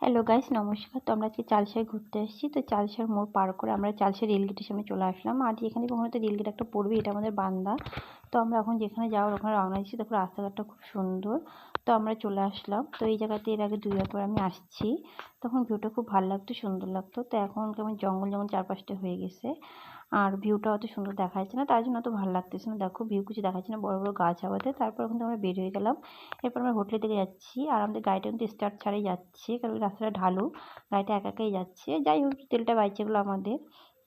Hello guys, নমস্কার। তো আমরা আজকে চালসায় ঘুরতে এসেছি। তো চালসার মোড় পার করে আমরা চালসার রেলগেটের সামনে চলে আসলাম। আর যেখানে কখনো তো রেলগেট একটা পড়বে, এটা আমাদের বান্দা। তো আমরা এখন যেখানে যাওয়ার ওখানে রওনা দিচ্ছি। দেখো রাস্তাঘাটটা খুব সুন্দর। তো আমরা চলে আসলাম। তো এই জায়গাতে এর আগে 2 বার পর আমি আসছি। তখন ভিউটা খুব ভালো লাগতো, সুন্দর লাগতো। তো এখন কেমন জঙ্গল জঙ্গল চারপাশটা হয়ে গেছে। আর ভিউটা অত সুন্দর দেখা যাচ্ছে না, তার জন্য অত ভালো লাগতেছে না। দেখো ভিউ কিছু দেখা যাচ্ছে না, বড় বড় গাছ আবাদে। তারপর কিন্তু আমরা বের হয়ে গেলাম। এরপর আমরা হোটেলের দিকে যাচ্ছি। আর আমাদের গাড়িটা কিন্তু স্টার্ট ছাড়াই যাচ্ছে, কারণ ওই রাস্তাটা ঢালু। গাড়িটা একা একাই যাচ্ছে। যাই হোক, তেলটা বাইচে গেলো আমাদের।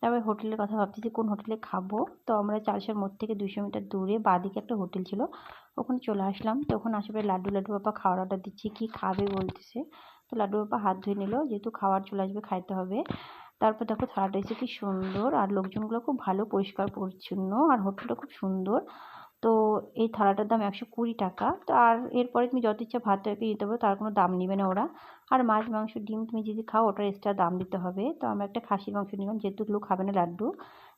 তারপরে হোটেলের কথা ভাবতেছি কোন হোটেলে খাবো। তো আমরা চালসার মোড় থেকে 200 মিটার দূরে বাঁদিকে একটা হোটেল ছিল, ওখানে চলে আসলাম। তো ওখানে আশেপাশে লাড্ডু লাড্ডু বাবা খাওয়ার অর্ডার দিচ্ছি, কী খাবে বলতেছে। তো লাড্ডু বাবা হাত ধুয়ে নিল, যেহেতু খাওয়ার চলে আসবে, খাইতে হবে। তারপর দেখো থালাটা এসে কি সুন্দর, আর লোকজনগুলো খুব ভালো, পরিষ্কার পরিচ্ছন্ন, আর হোটেলটা খুব সুন্দর। তো এই থালাটার দাম 120 টাকা। তো আর এরপরে তুমি যত ইচ্ছা ভাত তরকারি দিতে পারো, তার কোনো দাম নেবে না ওরা। আর মাছ মাংস ডিম তুমি যদি খাও, ওটার এক্সট্রা দাম দিতে হবে। তো আমরা একটা খাসির মাংস নিলাম, যেহেতু লোক খাবে না লাড্ডু।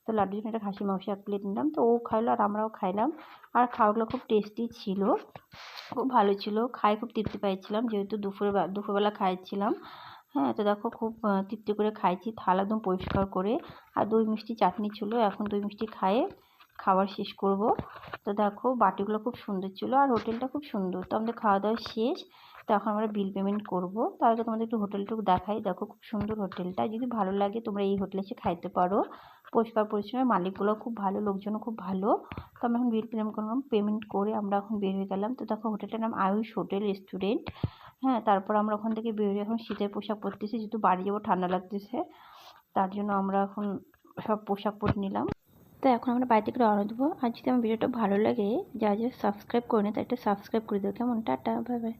তো লাড্ডুর জন্য একটা খাসির মাংস 1 প্লেট নিলাম। তো ও খাইলো আর আমরাও খাইলাম। আর খাওয়াগুলো খুব টেস্টি ছিল, খুব ভালো ছিল। খাই খুব তৃপ্তি পাইছিলাম, যেহেতু দুপুরবেলা খাইছিলাম। হ্যাঁ, তো দেখো খুব তৃপ্তি করে খাইছি, থালা একদম পরিষ্কার করে। আর দই মিষ্টি চাটনি ছিল, এখন দই মিষ্টি খাইয়ে খাবার শেষ করব। তো দেখো বাটিগুলো খুব সুন্দর ছিল, আর হোটেলটা খুব সুন্দর। তো আমাদের খাওয়া দাওয়া শেষ। তো এখন আমরা বিল পেমেন্ট করব। তার আগে তোমাদের একটু হোটেলটুকু দেখাই। দেখো খুব সুন্দর হোটেলটা, যদি ভালো লাগে তোমরা এই হোটেলে এসে খাইতে পারো। পরিষ্কার পরিচ্ছন্ন, মালিকগুলো খুব ভালো, লোকজনও খুব ভালো। তো আমরা এখন বিল পেমেন্ট করলাম, পেমেন্ট করে আমরা এখন বের হয়ে গেলাম। তো দেখো হোটেলটার নাম আয়ুষ হোটেল রেস্টুরেন্ট। হ্যাঁ, তারপর আমরা ওখান থেকে বেরিয়ে এখন শীতের পোশাক পরতেছি, যেহেতু বাড়ি যাবো, ঠান্ডা লাগতেছে। তার জন্য আমরা এখন সব পোশাক পরে নিলাম। তো এখন আমরা বাড়ি থেকে রওনা দেবো। আর যদি আমার ভিডিওটা ভালো লাগে, যারা যারা সাবস্ক্রাইব করে নি, তারা একটা সাবস্ক্রাইব করে দেবো। কেমন? Tata, bye bye.